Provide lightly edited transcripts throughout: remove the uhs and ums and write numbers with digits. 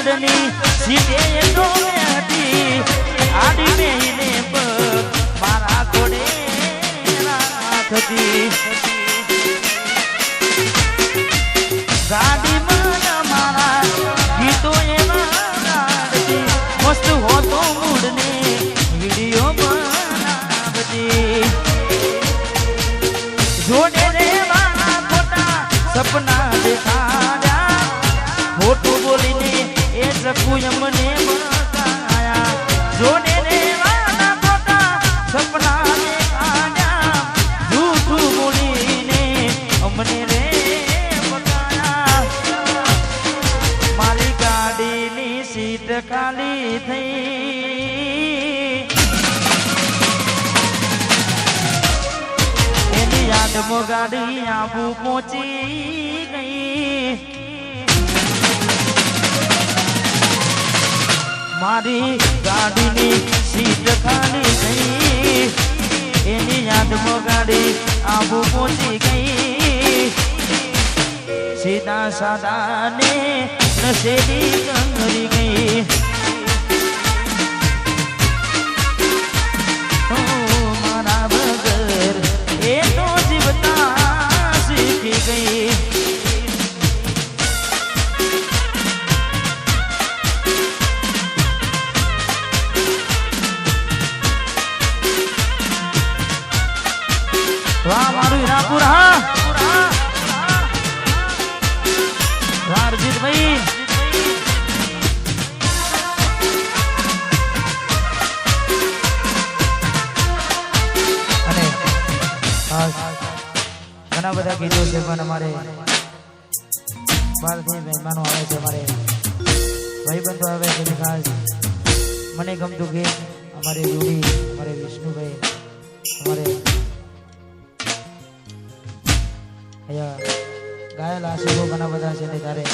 આગળની સીટે તો હતી આડી મેહીને મારા ઘોડે થતી ગાડીમાં મારા ગીતો એવા ગાડતી મસ્ત હોતો મૂડને વિડીયો બનાવતી જોડે રેવાના ખોટા સપના દેખાડ્યા ખોટું બોલીને એ શકું મને બતાયા જોડે રેવાના ખોટા સપના દેખાડ્યા જૂઠું બોલીને અમને રે બતાયા મારી ગાડીની સીટ ખાલી થઈ એની યાદમાં ગાડી આબુ પહોંચી ગઈ મારી ગાડીની સીટ ખાલી થઈ એની યાદમાં ગાડી આબુ પહોંચી ગઈ સીધા સાદા ને નશેડી કંગરી ગઈ મારા વગર એ તો જીવતા શીખી ગઈ વાહ મારું હીરાપુર હા રણજીતભાઈ અને ઘણા બધા ગીતો છે પણ અમારે બહારથી મહેમાનો આવે છે અમારે ભાઈબંધો આવે છે ખાસ મને ગમતું ગીત અમારે રૂડી અમારે વિષ્ણુભાઈ અમારે અહીંયા ગાયેલા આશીર્વો ઘણા બધા છે ને તારે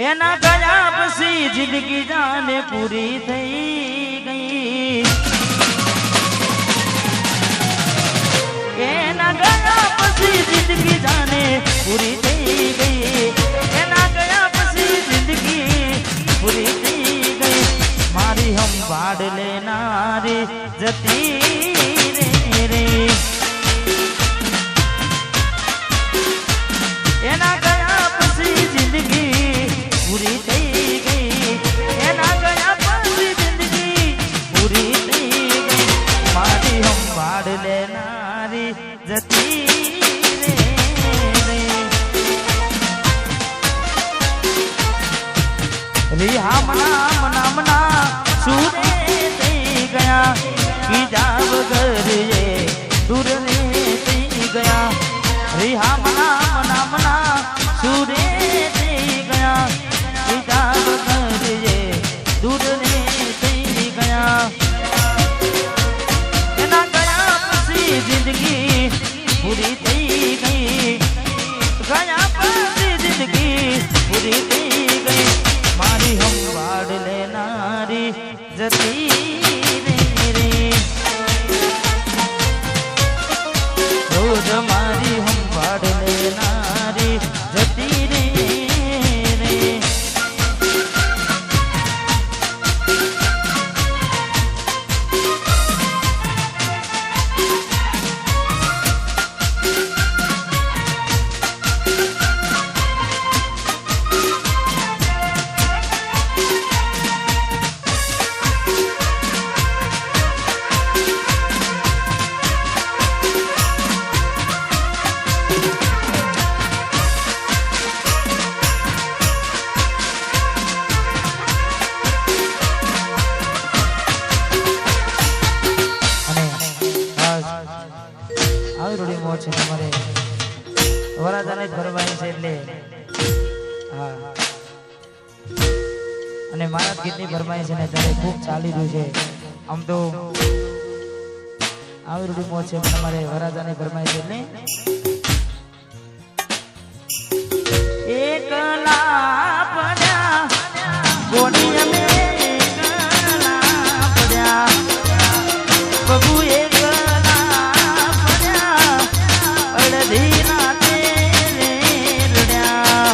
એના ગયા પછી જિંદગી જાને પૂરી થઈ ગઈ એના ગયા પછી જિંદગી જાને પૂરી થઈ ગઈ એના ગયા પછી જિંદગી પૂરી થઈ ગઈ મારી સંભાળ લેનારી જતી રે એના ગયા પછી જિંદગી પૂરી થઈ ગઈ એના ગયા પછી જિંદગી પૂરી થઈ ગઈ મારી સંભાળ લેનારી જતી રિહામણા મના સુરે થઈ ગયા કીધા વગર એ દૂર રે થઈ ગયા રિહામણા મના સુરે થઈ ગયા કીધા વગર એ દૂર રે થઈ ગયા એના ગયા પછી જિંદગી પૂરી થઈ ગઈ ગયા પછી જિંદગી પૂરી થઈ ગઈ મારી સંભાળ લેનારી જતી રે રોજ મારી સંભાળ લેનારી જતી રે વરાજાને ફરવાય છે એટલે હા અને મારા ગીતની ફરમાઈ છે ને ત્યારે ખૂબ ચાલી રહ્યું છે આમ તો આવી રૂડી મોજ છે પણ અમારે વરાજાને ફરમાઈ છે એટલે એકલા પડ્યા ગોડી અમે એકલા પડ્યા બબુ એકલા પડ્યા અડધી રાતે રડ્યા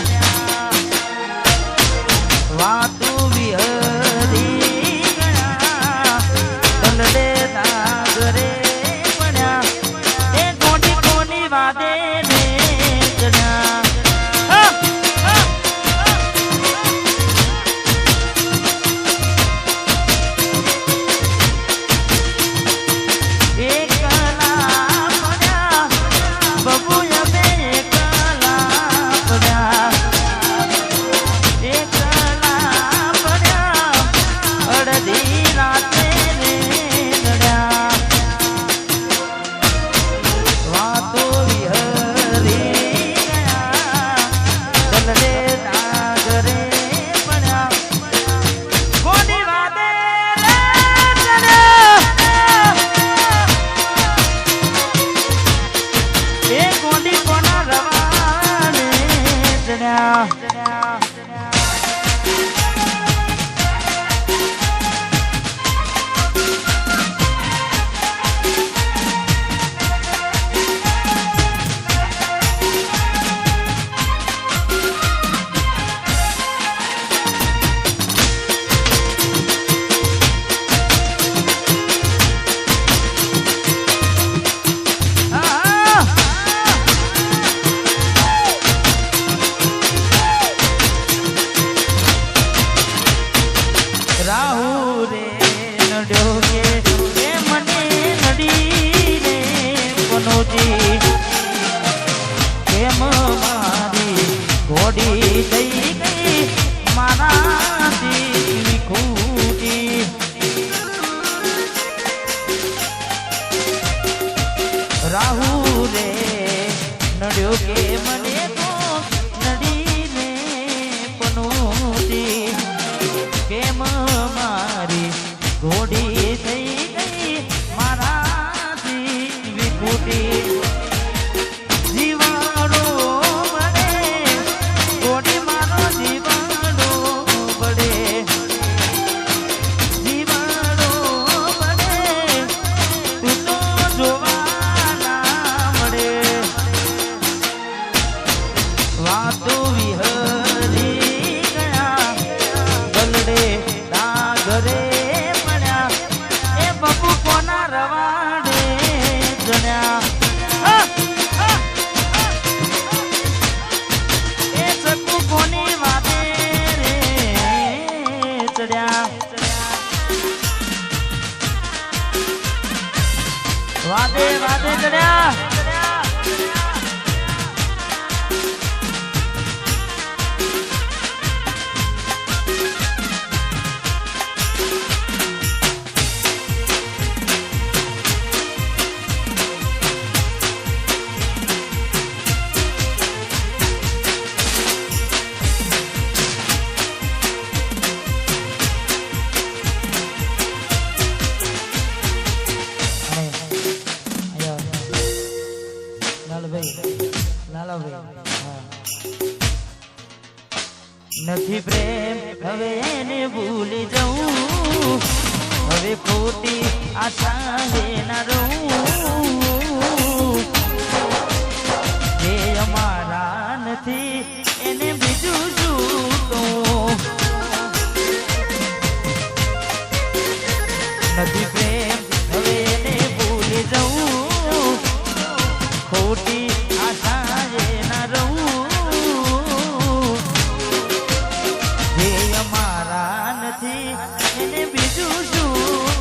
રાહુ રે નડ્યો કે એ મને નડી રે બનોજી કેમ મારી ઘોડી થઈ ગઈ મારાથી ખૂટી રાહુ રે નડ્યો કે મને તો નડી રે બનોજી કેમ મારી ઘોડી થઈ ગઈ મારાથી વિખૂટી જીવાડો બળે ઘોડી મારો જીવાડો બળે જીવાડો બળે તું તો જોવા ના મળે વાતો વિહરી ગયા ગલડે ઘરે મળ્યા એ બબુ કોના રવાડે જણ્યા એ સકુ કોની વાતે રે ચડ્યા વાદે વાદે ચડ્યા નથી પ્રેમ હવે એને ભૂલી જવું હવે ખોટી આશા હે ના રહું જે અમારા નથી એને બીજું શું તો નથી પ્રેમ હવે એને ભૂલી જવું ખોટી આશા હે ના રહું એને બીજું શું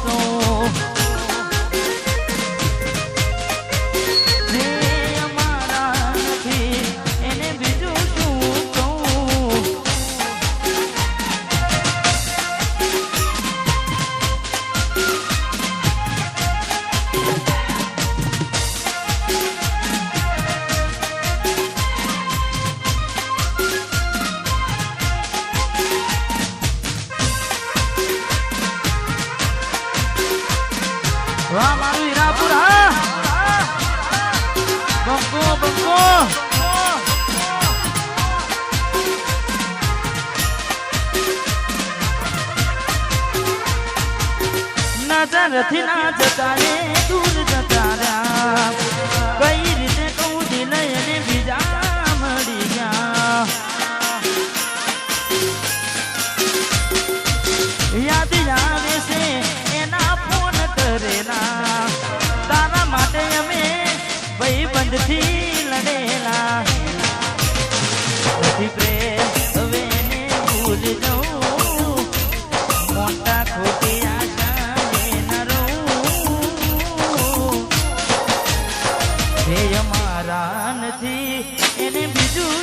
તો જે અમારા નથી એને બીજું શું તો વાહ મારું હીરાપુર હા બંકો બંકો નજરથી ના જતા રે દૂર જતા રહ્યા કઈ રીતે કહું દિલ એને બીજા મળી ગયા યાદ આવે છે એના ફોન કરેલા તારા માટે અમે ભાઈબંધથી લડેલા નથી પ્રેમ હવે એને ભૂલી જવું મોટા ખોટી આશા ન રહું જે અમારા નથી એને બીજું